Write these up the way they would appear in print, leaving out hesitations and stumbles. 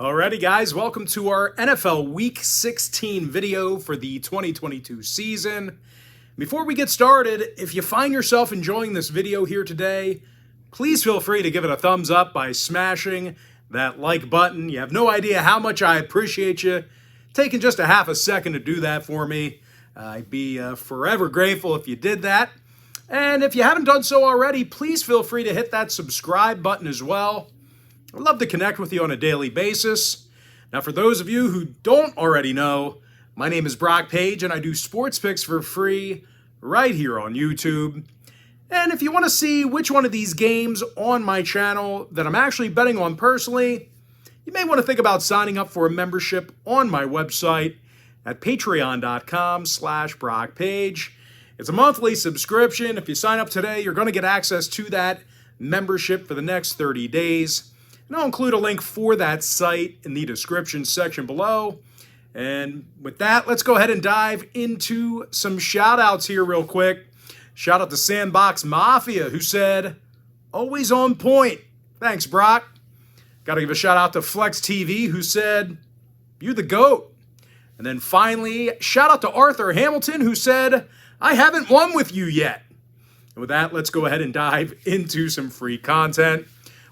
Alrighty guys, welcome to our NFL Week 16 video for the 2022 season. Before we get started, if you find yourself enjoying this video here today, please feel free to give it a thumbs up by smashing that like button. You have no idea how much I appreciate you taking just a half a second to do that for me. I'd be forever grateful if you did that. And if you haven't done so already, please feel free to hit that subscribe button as well. I'd love to connect with you on a daily basis. Now, for those of you who don't already know, my name is Brock Page, and I do sports picks for free right here on YouTube. And if you want to see which one of these games on my channel that I'm actually betting on personally, you may want to think about signing up for a membership on my website at patreon.com/BrockPage. It's a monthly subscription. If you sign up today, you're going to get access to that membership for the next 30 days. And I'll include a link for that site in the description section below. And with that, let's go ahead and dive into some shout outs here real quick. Shout out to Sandbox Mafia, who said, always on point. Thanks, Brock. Got to give a shout out to Flex TV, who said, you the GOAT. And then finally, shout out to Arthur Hamilton, who said, I haven't won with you yet. And with that, let's go ahead and dive into some free content.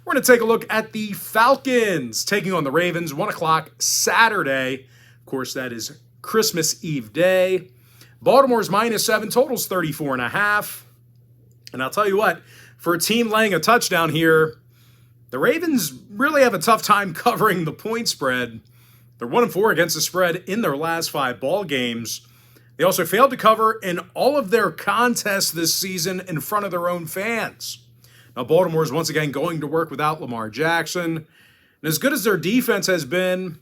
We're going to take a look at the Falcons taking on the Ravens, 1 o'clock Saturday. Of course, that is Christmas Eve day. Baltimore's -7, totals 34.5. And I'll tell you what, for a team laying a touchdown here, the Ravens really have a tough time covering the point spread. They're 1-4 against the spread in their last 5 ball games. They also failed to cover in all of their contests this season in front of their own fans. Now, Baltimore is once again going to work without Lamar Jackson. And as good as their defense has been,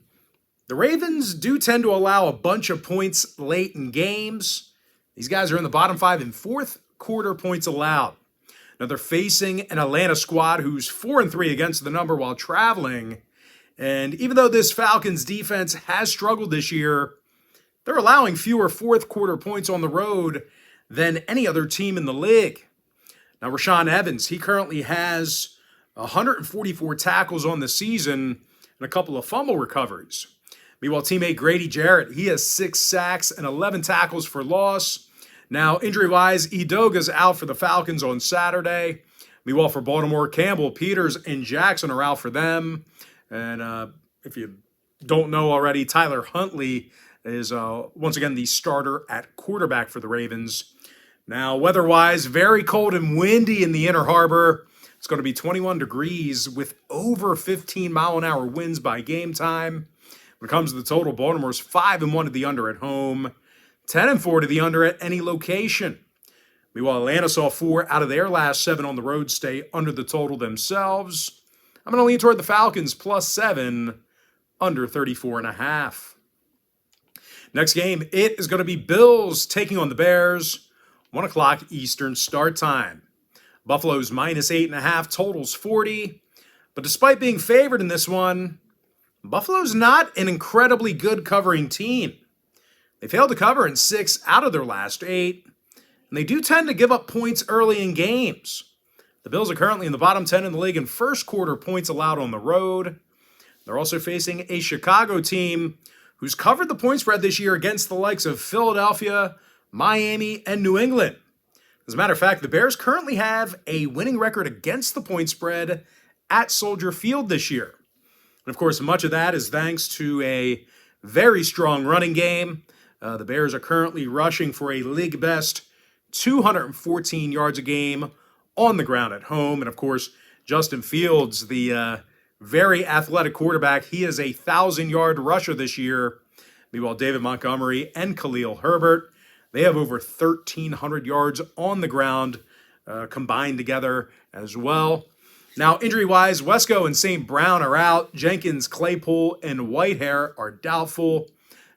the Ravens do tend to allow a bunch of points late in games. These guys are in the bottom 5 in fourth quarter points allowed. Now, they're facing an Atlanta squad who's 4-3 against the number while traveling. And even though this Falcons defense has struggled this year, they're allowing fewer fourth quarter points on the road than any other team in the league. Now, Rashaan Evans, he currently has 144 tackles on the season and a couple of fumble recoveries. Meanwhile, teammate Grady Jarrett, he has 6 sacks and 11 tackles for loss. Now, injury-wise, Edoga's out for the Falcons on Saturday. Meanwhile, for Baltimore, Campbell, Peters, and Jackson are out for them. And if you don't know already, Tyler Huntley is once again the starter at quarterback for the Ravens. Now, weather-wise, very cold and windy in the Inner Harbor. It's going to be 21 degrees with over 15-mile-an-hour winds by game time. When it comes to the total, Baltimore's 5-1 to the under at home, 10-4 to the under at any location. Meanwhile, Atlanta saw 4 out of their last 7 on the road stay under the total themselves. I'm going to lean toward the Falcons +7, under 34.5. Next game, it is going to be Bills taking on the Bears. 1 o'clock Eastern start time. Buffalo's -8.5, totals 40. But despite being favored in this one, Buffalo's not an incredibly good covering team. They failed to cover in 6 out of their last 8. And they do tend to give up points early in games. The Bills are currently in the bottom 10 in the league in first quarter points allowed on the road. They're also facing a Chicago team who's covered the point spread this year against the likes of Philadelphia, Miami, and New England. As a matter of fact, the Bears currently have a winning record against the point spread at Soldier Field this year. And of course, much of that is thanks to a very strong running game. The Bears are currently rushing for a league best 214 yards a game on the ground at home. And of course, Justin Fields, the very athletic quarterback, he is a 1,000-yard rusher this year. Meanwhile, David Montgomery and Khalil Herbert, they have over 1,300 yards on the ground combined together as well. Now, injury-wise, Wesco and St. Brown are out. Jenkins, Claypool, and Whitehair are doubtful.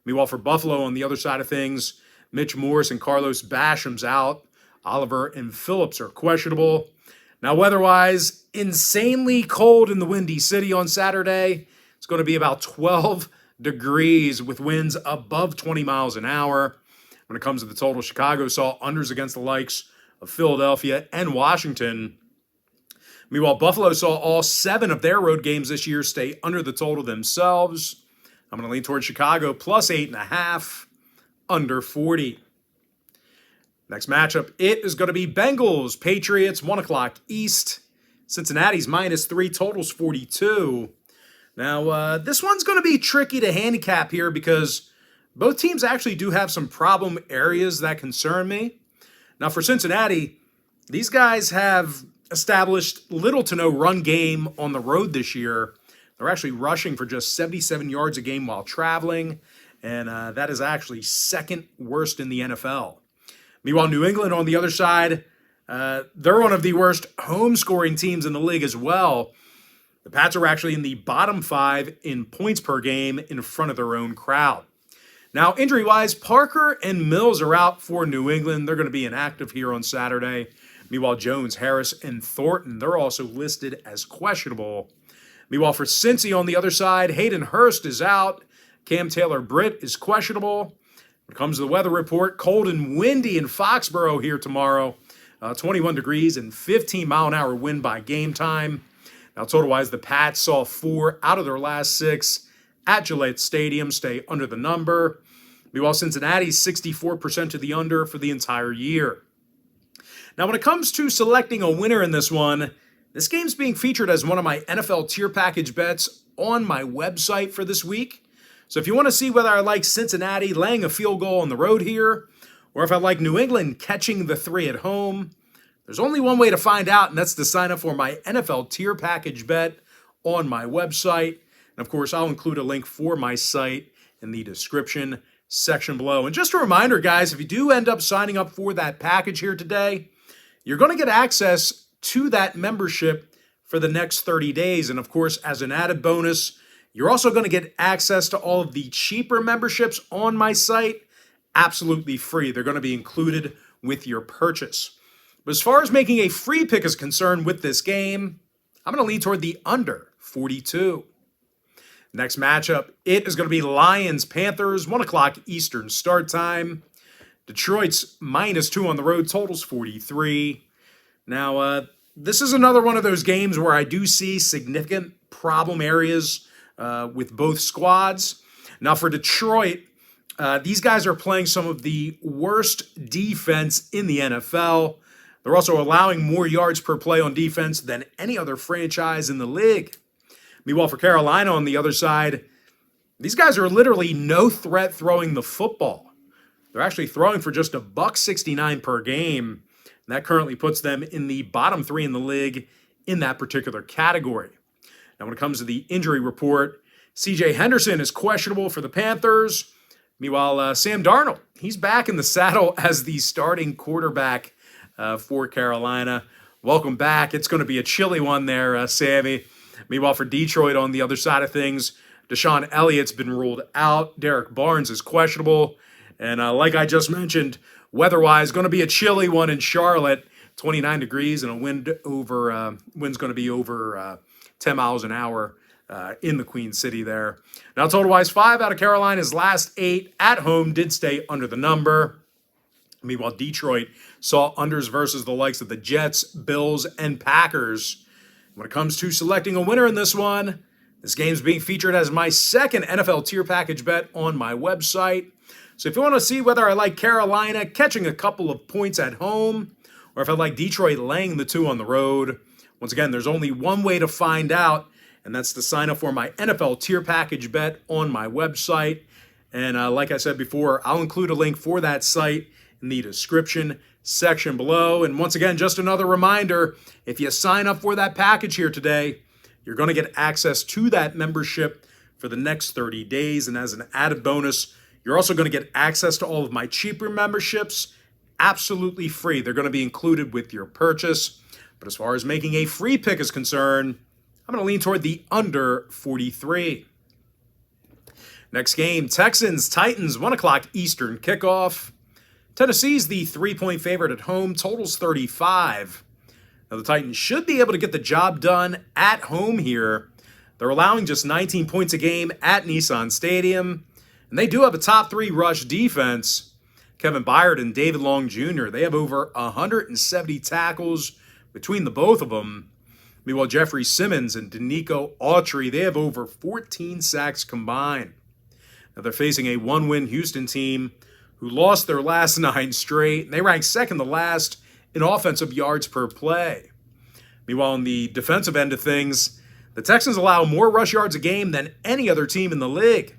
Meanwhile, for Buffalo on the other side of things, Mitch Morse and Carlos Basham's out. Oliver and Phillips are questionable. Now, weather-wise, insanely cold in the Windy City on Saturday. It's going to be about 12 degrees with winds above 20 miles an hour. When it comes to the total, Chicago saw unders against the likes of Philadelphia and Washington. Meanwhile, Buffalo saw all 7 of their road games this year stay under the total themselves. I'm going to lean towards Chicago plus 8.5, under 40. Next matchup, it is going to be Bengals, Patriots, 1 o'clock East. Cincinnati's -3, totals 42. Now, this one's going to be tricky to handicap here because both teams actually do have some problem areas that concern me. Now, for Cincinnati, these guys have established little to no run game on the road this year. They're actually rushing for just 77 yards a game while traveling, and that is actually second worst in the NFL. Meanwhile, New England on the other side, they're one of the worst home scoring teams in the league as well. The Pats are actually in the bottom 5 in points per game in front of their own crowd. Now, injury-wise, Parker and Mills are out for New England. They're going to be inactive here on Saturday. Meanwhile, Jones, Harris, and Thornton, they're also listed as questionable. Meanwhile, for Cincy on the other side, Hayden Hurst is out. Cam Taylor-Britt is questionable. When it comes to the weather report, cold and windy in Foxborough here tomorrow. 21 degrees and 15-mile-an-hour wind by game time. Now, total-wise, the Pats saw 4 out of their last 6 at Gillette Stadium stay under the number. Meanwhile, Cincinnati's 64% to the under for the entire year. Now, when it comes to selecting a winner in this one, this game's being featured as one of my NFL tier package bets on my website for this week. So if you want to see whether I like Cincinnati laying a field goal on the road here, or if I like New England catching the 3 at home, there's only one way to find out, and that's to sign up for my NFL tier package bet on my website. And of course, I'll include a link for my site in the description section below. And just a reminder, guys, if you do end up signing up for that package here today, you're going to get access to that membership for the next 30 days. And of course, as an added bonus, you're also going to get access to all of the cheaper memberships on my site, absolutely free. They're going to be included with your purchase. But as far as making a free pick is concerned with this game, I'm going to lean toward the under 42. Next matchup, it is going to be Lions-Panthers, 1 o'clock Eastern start time. Detroit's -2 on the road, totals 43. Now, this is another one of those games where I do see significant problem areas with both squads. Now, for Detroit, these guys are playing some of the worst defense in the NFL. They're also allowing more yards per play on defense than any other franchise in the league. Meanwhile, for Carolina on the other side, these guys are literally no threat throwing the football. They're actually throwing for just $1.69 per game, and that currently puts them in the bottom 3 in the league in that particular category. Now, when it comes to the injury report, C.J. Henderson is questionable for the Panthers. Meanwhile, Sam Darnold, he's back in the saddle as the starting quarterback for Carolina. Welcome back. It's going to be a chilly one there, Sammy. Meanwhile, for Detroit on the other side of things, Deshaun Elliott's been ruled out. Derek Barnes is questionable. And like I just mentioned, weather-wise, going to be a chilly one in Charlotte. 29 degrees and a wind's going to be over 10 miles an hour in the Queen City there. Now, total-wise, 5 out of Carolina's last 8 at home did stay under the number. Meanwhile, Detroit saw unders versus the likes of the Jets, Bills, and Packers. When it comes to selecting a winner in this one, this game's being featured as my second NFL tier package bet on my website. So if you want to see whether I like Carolina catching a couple of points at home, or if I like Detroit laying the 2 on the road, once again, there's only one way to find out, and that's to sign up for my NFL tier package bet on my website. And like I said before, I'll include a link for that site in the description section below. And once again, just another reminder, if you sign up for that package here today, you're going to get access to that membership for the next 30 days. And as an added bonus, you're also going to get access to all of my cheaper memberships, absolutely free. They're going to be included with your purchase. But as far as making a free pick is concerned, I'm going to lean toward the under 43. Next game, Texans-Titans, 1 o'clock Eastern kickoff. Tennessee's the 3-point favorite at home, totals 35. Now, the Titans should be able to get the job done at home here. They're allowing just 19 points a game at Nissan Stadium, and they do have a top 3 rush defense. Kevin Byard and David Long Jr., they have over 170 tackles between the both of them. Meanwhile, Jeffrey Simmons and Danico Autry, they have over 14 sacks combined. Now they're facing a one-win Houston team who lost their last 9 straight, and they rank second to last in offensive yards per play. Meanwhile, on the defensive end of things, the Texans allow more rush yards a game than any other team in the league.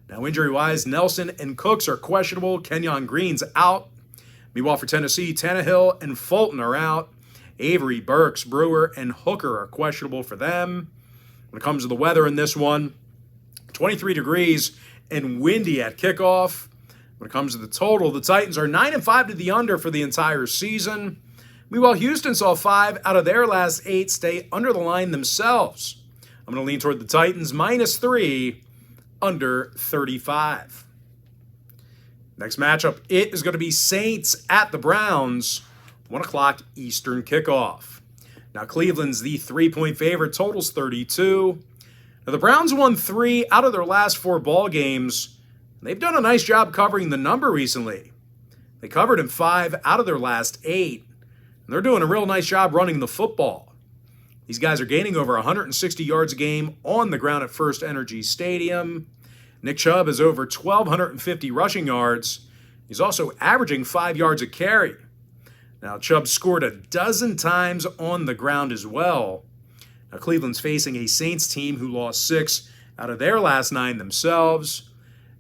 Now, injury-wise, Nelson and Cooks are questionable. Kenyon Green's out. Meanwhile, for Tennessee, Tannehill and Fulton are out. Avery, Burks, Brewer, and Hooker are questionable for them. When it comes to the weather in this one, 23 degrees and windy at kickoff. When it comes to the total, the Titans are 9-5 to the under for the entire season. Meanwhile, Houston saw 5 out of their last 8 stay under the line themselves. I'm going to lean toward the Titans, -3, under 35. Next matchup, it is going to be Saints at the Browns, 1 o'clock Eastern kickoff. Now, Cleveland's the 3-point favorite, totals 32. Now, the Browns won 3 out of their last 4 ball games. They've done a nice job covering the number recently. They covered in 5 out of their last 8. And they're doing a real nice job running the football. These guys are gaining over 160 yards a game on the ground at First Energy Stadium. Nick Chubb has over 1,250 rushing yards. He's also averaging 5 yards a carry. Now, Chubb scored a dozen times on the ground as well. Now, Cleveland's facing a Saints team who lost 6 out of their last 9 themselves.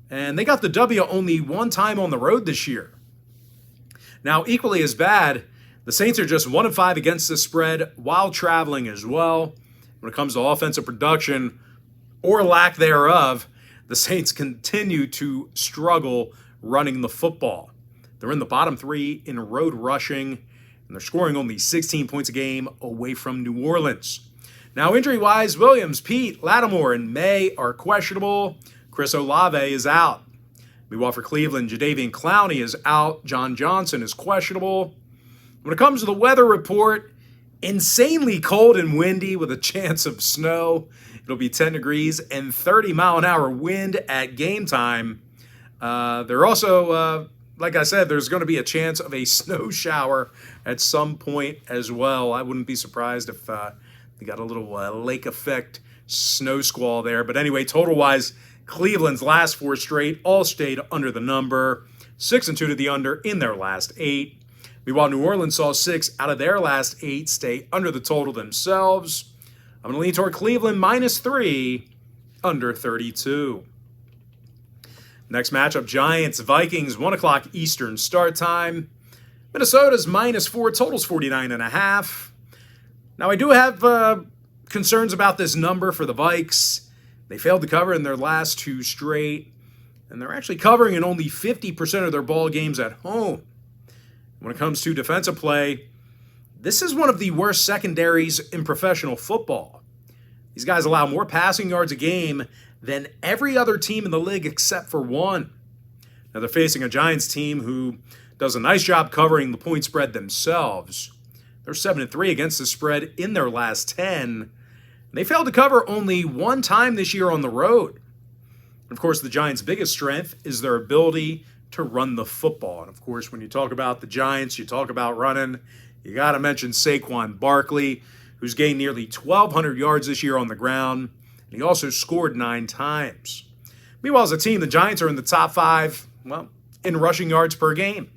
And they got the W only 1 time on the road this year. Now, equally as bad, the Saints are just 1-5 against the spread while traveling as well. When it comes to offensive production, or lack thereof, the Saints continue to struggle running the football. They're in the bottom 3 in road rushing, and they're scoring only 16 points a game away from New Orleans. Now, injury-wise, Williams, Pete, Lattimore, and May are questionable. Chris Olave is out. Meanwhile, for Cleveland, Jadeveon Clowney is out. John Johnson is questionable. When it comes to the weather report, insanely cold and windy with a chance of snow. It'll be 10 degrees and 30-mile-an-hour wind at game time. There also, like I said, there's going to be a chance of a snow shower at some point as well. I wouldn't be surprised if they got a little lake effect snow squall there. But anyway, total-wise, Cleveland's last 4 straight all stayed under the number. 6-2 to the under in their last 8. Meanwhile, New Orleans saw 6 out of their last 8 stay under the total themselves. I'm going to lean toward Cleveland, -3, under 32. Next matchup, Giants, Vikings, 1 o'clock Eastern start time. Minnesota's -4, totals 49.5. Now, I do have concerns about this number for the Vikes. They failed to cover in their last 2 straight, and they're actually covering in only 50% of their ball games at home. When it comes to defensive play, this is one of the worst secondaries in professional football. These guys allow more passing yards a game than every other team in the league except for one. Now, they're facing a Giants team who does a nice job covering the point spread themselves. They're 7-3 against the spread in their last 10. They failed to cover only 1 time this year on the road. And of course, the Giants' biggest strength is their ability to run the football. And of course, when you talk about the Giants, you talk about running, you got to mention Saquon Barkley, who's gained nearly 1,200 yards this year on the ground. And he also scored 9 times. Meanwhile, as a team, the Giants are in the top 5, in rushing yards per game.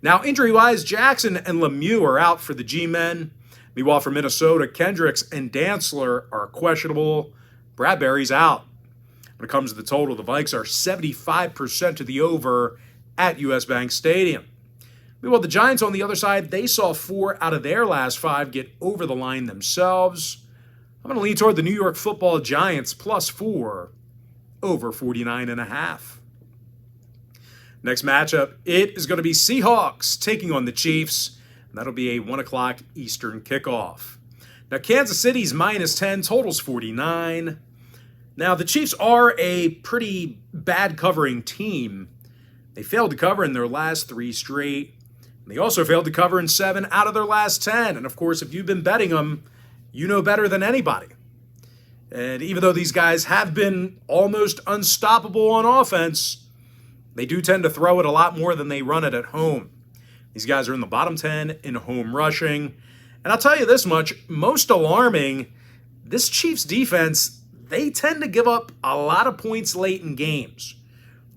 Now, injury-wise, Jackson and Lemieux are out for the G-men. Meanwhile, for Minnesota, Kendricks and Dantzler are questionable. Bradbury's out. When it comes to the total, the Vikes are 75% to the over at US Bank Stadium. Meanwhile, the Giants on the other side, they saw 4 out of their last 5 get over the line themselves. I'm going to lean toward the New York Football Giants +4 over 49.5. Next matchup, it is going to be Seahawks taking on the Chiefs. And that'll be a 1 o'clock Eastern kickoff. Now, Kansas City's -10, totals 49. Now, the Chiefs are a pretty bad covering team. They failed to cover in their last 3 straight. And they also failed to cover in 7 out of their last 10. And of course, if you've been betting them, you know better than anybody. And even though these guys have been almost unstoppable on offense, they do tend to throw it a lot more than they run it at home. These guys are in the bottom 10 in home rushing, And I'll tell you this much, most alarming, this Chiefs defense, they tend to give up a lot of points late in games.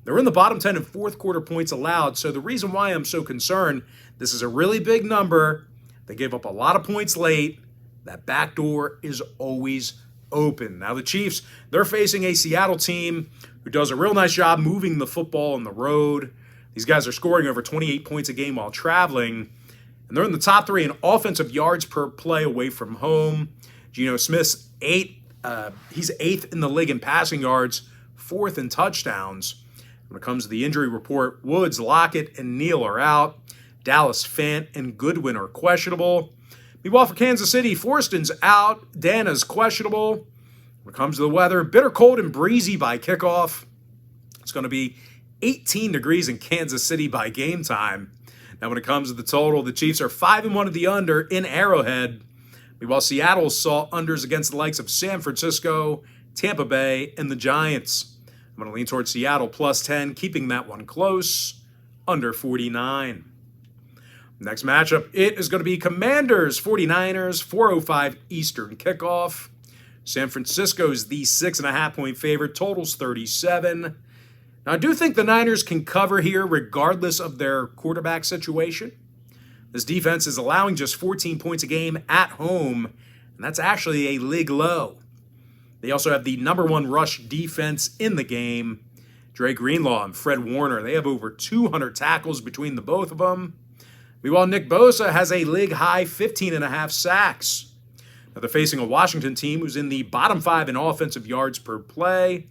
They're in the bottom 10 in fourth quarter points allowed, so the reason why I'm so concerned, this is a really big number. They gave up a lot of points late. That back door is always open. Now the Chiefs, they're facing a Seattle team who does a real nice job moving the football on the road. These guys are scoring over 28 points a game while traveling, and they're in the top 3 in offensive yards per play away from home. Geno Smith's he's 8th in the league in passing yards, 4th in touchdowns. When it comes to the injury report, Woods, Lockett, and Neal are out. Dallas, Fant, and Goodwin are questionable. Meanwhile, for Kansas City, Forston's out. Dana's questionable. When it comes to the weather, bitter cold and breezy by kickoff. It's going to be 18 degrees in Kansas City by game time. Now, when it comes to the total, the Chiefs are 5-1 at the under in Arrowhead. Meanwhile, Seattle saw unders against the likes of San Francisco, Tampa Bay, and the Giants. I'm going to lean towards Seattle plus 10, keeping that one close, under 49. Next matchup, it is going to be Commanders, 49ers, 4:05 Eastern kickoff. San Francisco's the 6.5-point favorite, totals 37. Now, I do think the Niners can cover here regardless of their quarterback situation. This defense is allowing just 14 points a game at home, and that's actually a league low. They also have the number 1 rush defense in the game. Dre Greenlaw and Fred Warner, they have over 200 tackles between the both of them. Meanwhile, Nick Bosa has a league-high 15.5 sacks. Now they're facing a Washington team who's in the bottom 5 in offensive yards per play.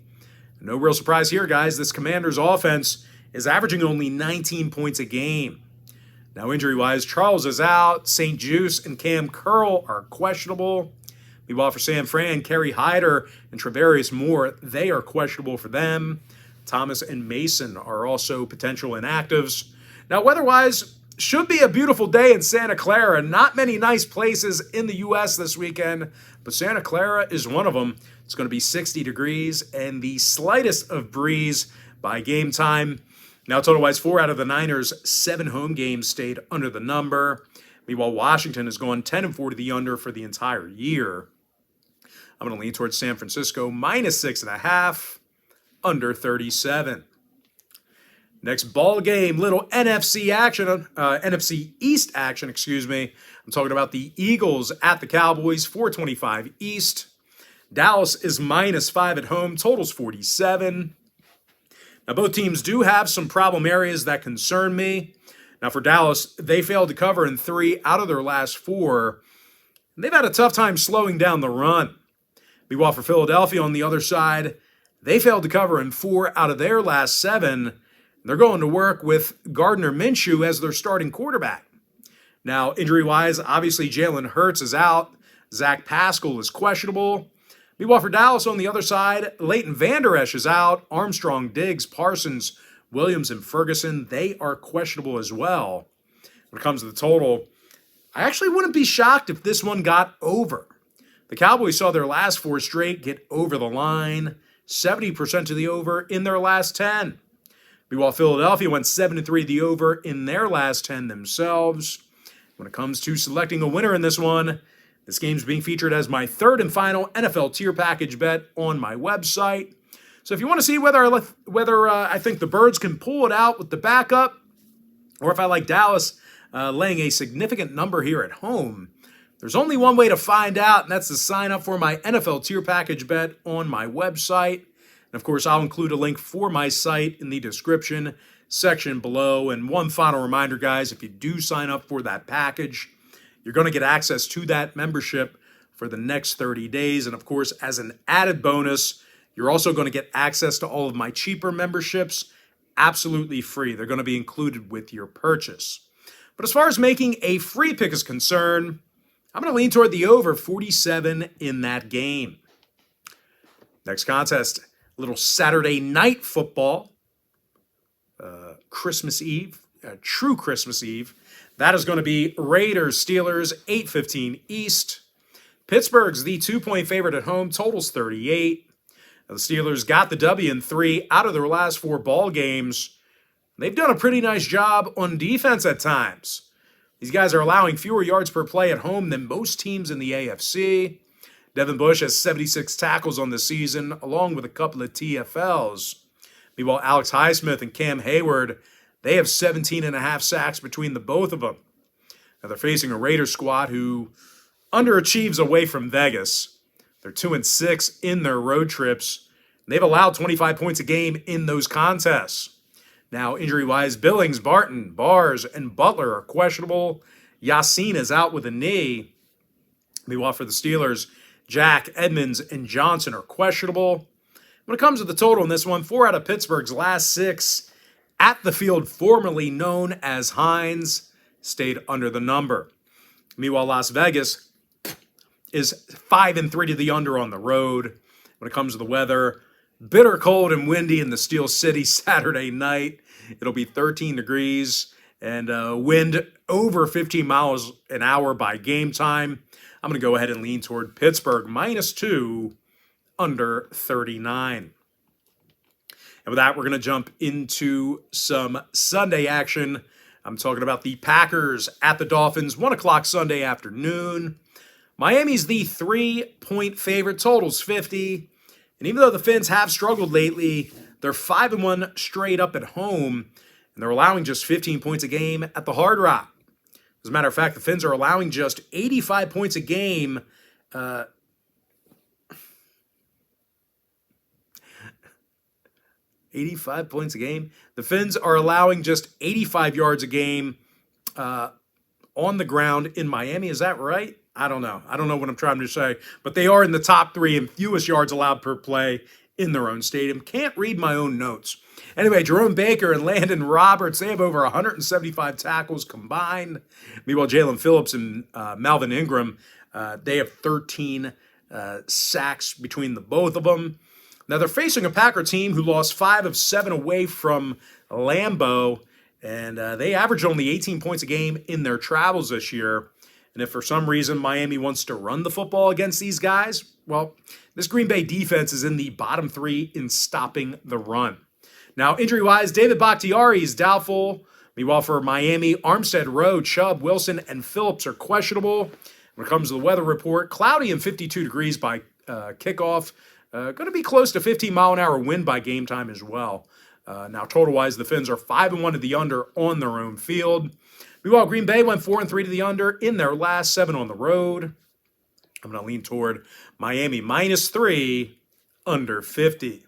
No real surprise here, guys. This Commanders offense is averaging only 19 points a game. Now, injury-wise, Charles is out. St. Juice and Cam Curl are questionable. Meanwhile, for San Fran, Kerry Hyder and Travarius Moore, they are questionable for them. Thomas and Mason are also potential inactives. Now, weather-wise, should be a beautiful day in Santa Clara. Not many nice places in the U.S. this weekend, but Santa Clara is one of them. It's going to be 60 degrees and the slightest of breeze by game time. Now, total-wise, 4 out of the Niners' 7 home games stayed under the number. Meanwhile, Washington has gone 10-4 to the under for the entire year. I'm going to lean towards San Francisco, minus 6.5, under 37. Next ball game, little NFC action, NFC East action, I'm talking about the Eagles at the Cowboys, 425 East. Dallas is minus 5 at home, totals 47. Now, both teams do have some problem areas that concern me. Now, for Dallas, they failed to cover in 3 out of their last 4. And they've had a tough time slowing down the run. Meanwhile, for Philadelphia on the other side, they failed to cover in 4 out of their last 7. They're going to work with Gardner Minshew as their starting quarterback. Now, injury-wise, obviously Jalen Hurts is out. Zach Pascal is questionable. Meanwhile, for Dallas on the other side, Leighton Vander Esch is out. Armstrong, Diggs, Parsons, Williams, and Ferguson, they are questionable as well. When it comes to the total, I actually wouldn't be shocked if this one got over. The Cowboys saw their last 4 straight get over the line, 70% to the over in their last 10. Meanwhile, Philadelphia went 7-3 the over in their last 10 themselves. When it comes to selecting a winner in this one, this game's being featured as my 3rd and final NFL tier package bet on my website. So if you want to see whether I think the Birds can pull it out with the backup, or if I like Dallas laying a significant number here at home, there's only one way to find out, and that's to sign up for my NFL tier package bet on my website. And of course, I'll include a link for my site in the description section below. And one final reminder, guys, if you do sign up for that package, you're going to get access to that membership for the next 30 days. And of course, as an added bonus, you're also going to get access to all of my cheaper memberships absolutely free. They're going to be included with your purchase. But as far as making a free pick is concerned, I'm going to lean toward the over 47 in that game. Next contest, a little Saturday night football. Christmas Eve, true Christmas Eve. That is going to be Raiders, Steelers, 8:15 East. Pittsburgh's the 2-point favorite at home, totals 38. Now, the Steelers got the W in 3 out of their last 4 ball games. They've done a pretty nice job on defense at times. These guys are allowing fewer yards per play at home than most teams in the AFC. Devin Bush has 76 tackles on the season, along with a couple of TFLs. Meanwhile, Alex Highsmith and Cam Hayward, they have 17.5 sacks between the both of them. Now they're facing a Raiders squad who underachieves away from Vegas. They're 2-6 in their road trips. They've allowed 25 points a game in those contests. Now, injury-wise, Billings, Barton, Bars, and Butler are questionable. Yassine is out with a knee. Meanwhile, for the Steelers, Jack, Edmonds, and Johnson are questionable. When it comes to the total in this one, 4 out of Pittsburgh's last 6 at the field formerly known as Heinz stayed under the number. Meanwhile, Las Vegas is 5-3 to the under on the road. When it comes to the weather, bitter cold and windy in the Steel City Saturday night. It'll be 13 degrees and wind over 15 miles an hour by game time. I'm going to go ahead and lean toward Pittsburgh -2, under 39. And with that, we're going to jump into some Sunday action. I'm talking about the Packers at the Dolphins, 1 o'clock Sunday afternoon. Miami's the 3-point favorite, totals 50. And even though the Fins have struggled lately, they're 5-1 straight up at home, and they're allowing just 15 points a game at the Hard Rock. As a matter of fact, the Fins are allowing just 85 points a game. 85 points a game. The Fins are allowing just 85 yards a game on the ground in Miami. Is that right? I don't know. I don't know what I'm trying to say. But they are in the top 3 in fewest yards allowed per play in their own stadium. Can't read my own notes. Anyway, Jerome Baker and Landon Roberts, they have over 175 tackles combined. Meanwhile, Jalen Phillips and Melvin Ingram, they have 13 sacks between the both of them. Now, they're facing a Packer team who lost 5 of 7 away from Lambeau, and they averaged only 18 points a game in their travels this year. And if for some reason Miami wants to run the football against these guys, well, this Green Bay defense is in the bottom 3 in stopping the run. Now, injury-wise, David Bakhtiari is doubtful. Meanwhile, for Miami, Armstead, Rowe, Chubb, Wilson, and Phillips are questionable. When it comes to the weather report, cloudy and 52 degrees by kickoff. Going to be close to 15-mile-an-hour wind by game time as well. Now, total-wise, the Fins are 5-1 to the under on their own field. Meanwhile, Green Bay went 4-3 to the under in their last 7 on the road. I'm going to lean toward Miami -3, under 50.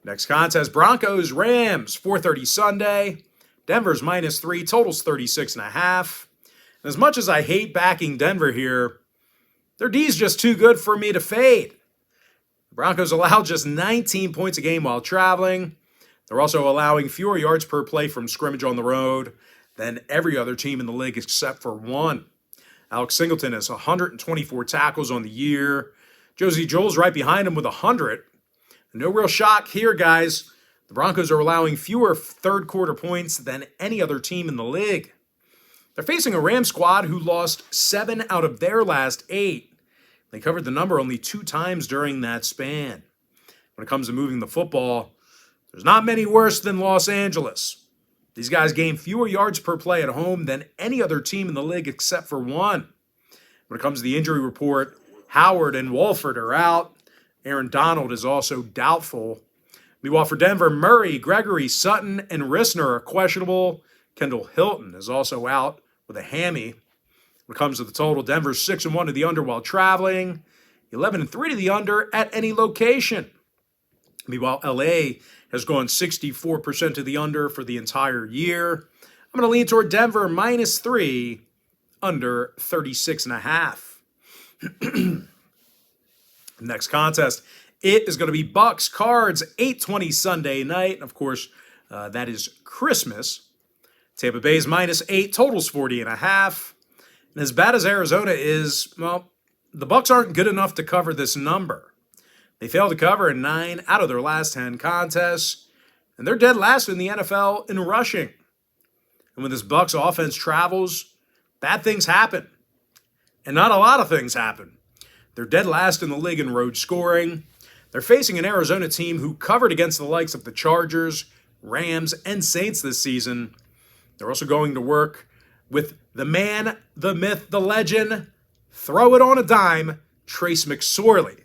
Next contest, Broncos, Rams, 4:30 Sunday. Denver's -3, totals 36.5. And as much as I hate backing Denver here, their D's just too good for me to fade. The Broncos allow just 19 points a game while traveling. They're also allowing fewer yards per play from scrimmage on the road than every other team in the league except for one. Alex Singleton has 124 tackles on the year. Josie Joel's right behind him with 100. No real shock here, guys. The Broncos are allowing fewer third-quarter points than any other team in the league. They're facing a Rams squad who lost 7 out of their last 8. They covered the number only 2 times during that span. When it comes to moving the football, there's not many worse than Los Angeles. These guys gain fewer yards per play at home than any other team in the league except for one. When it comes to the injury report, Howard and Wolford are out. Aaron Donald is also doubtful. Meanwhile, for Denver, Murray, Gregory, Sutton, and Rissner are questionable. Kendall Hilton is also out with a hammy. When it comes to the total, Denver's 6-1 to the under while traveling, 11-3 to the under at any location. Meanwhile, LA has gone 64% to the under for the entire year. I'm going to lean toward Denver -3, under 36.5. Next contest, it is going to be Bucks Cards, 8:20 Sunday night. And of course, that is Christmas. Tampa Bay's -8, totals 40.5. And as bad as Arizona is, well, the Bucks aren't good enough to cover this number. They failed to cover in 9 out of their last 10 contests, and they're dead last in the NFL in rushing. And when this Bucks offense travels, bad things happen. And not a lot of things happen. They're dead last in the league in road scoring. They're facing an Arizona team who covered against the likes of the Chargers, Rams, and Saints this season. They're also going to work with the man, the myth, the legend, throw it on a dime, Trace McSorley.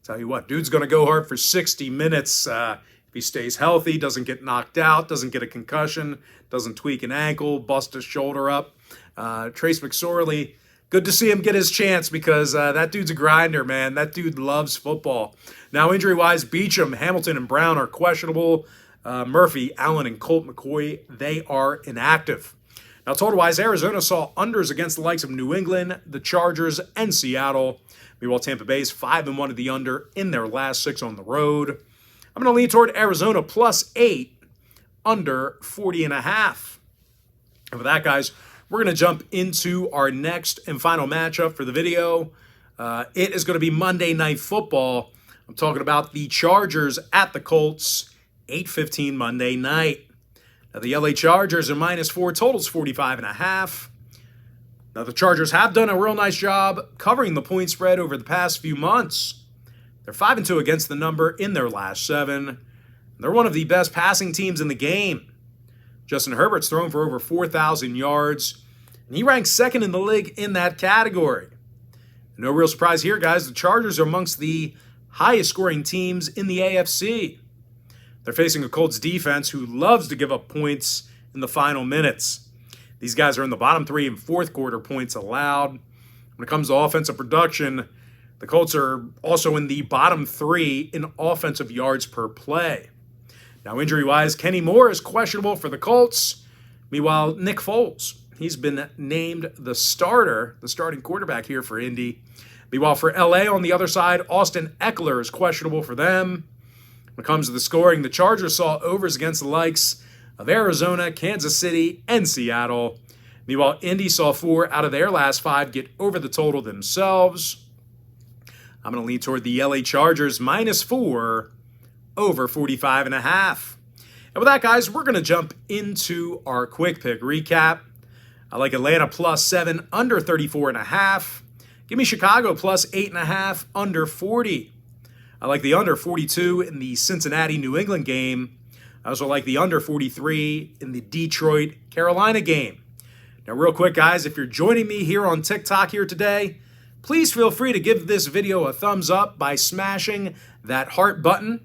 Tell you what, dude's going to go hard for 60 minutes if he stays healthy, doesn't get knocked out, doesn't get a concussion, doesn't tweak an ankle, bust a shoulder up. Trace McSorley, good to see him get his chance because that dude's a grinder, man. That dude loves football. Now, injury-wise, Beachum, Hamilton, and Brown are questionable. Murphy, Allen, and Colt McCoy, they are inactive. Now, total-wise, Arizona saw unders against the likes of New England, the Chargers, and Seattle. Meanwhile, Tampa Bay's 5-1 at the under in their last 6 on the road. I'm going to lean toward Arizona +8, under 40.5. And with that, guys, we're going to jump into our next and final matchup for the video. It is going to be Monday Night Football. I'm talking about the Chargers at the Colts, 8:15 Monday night. Now, the LA Chargers are -4, totals 45.5. Now, the Chargers have done a real nice job covering the point spread over the past few months. They're 5-2 against the number in their last 7. They're one of the best passing teams in the game. Justin Herbert's thrown for over 4,000 yards, and he ranks second in the league in that category. No real surprise here, guys. The Chargers are amongst the highest scoring teams in the AFC. They're facing a Colts defense who loves to give up points in the final minutes. These guys are in the bottom 3 and fourth quarter points allowed. When it comes to offensive production, the Colts are also in the bottom 3 in offensive yards per play. Now, injury-wise, Kenny Moore is questionable for the Colts. Meanwhile, Nick Foles, he's been named the starting quarterback here for Indy. Meanwhile, for LA on the other side, Austin Eckler is questionable for them. When it comes to the scoring, the Chargers saw overs against the likes of Arizona, Kansas City, and Seattle. Meanwhile, Indy saw 4 out of their last 5 get over the total themselves. I'm going to lean toward the LA Chargers -4 over 45.5. And with that, guys, we're going to jump into our quick pick recap. I like Atlanta +7 under 34.5. Give me Chicago +8.5 under 40. I like the under 42 in the Cincinnati-New England game. I also like the under 43 in the Detroit-Carolina game. Now, real quick, guys, if you're joining me here on TikTok here today, please feel free to give this video a thumbs up by smashing that heart button.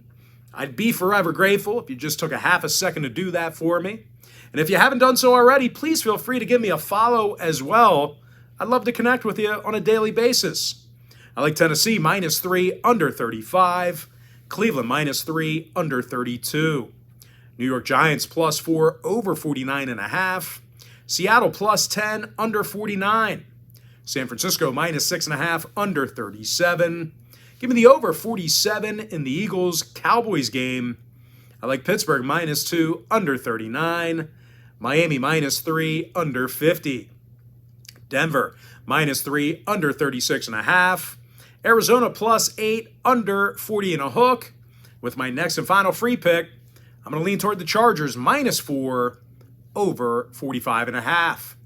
I'd be forever grateful if you just took a half a second to do that for me. And if you haven't done so already, please feel free to give me a follow as well. I'd love to connect with you on a daily basis. I like Tennessee -3 under 35. Cleveland -3 under 32. New York Giants +4 over 49.5. Seattle +10 under 49. San Francisco -6.5 under 37. Give me the over 47 in the Eagles-Cowboys game. I like Pittsburgh -2 under 39. Miami -3 under 50. Denver -3 under 36.5. Arizona +8 under 40 and a hook. With my next and final free pick, I'm going to lean toward the Chargers -4 over 45.5.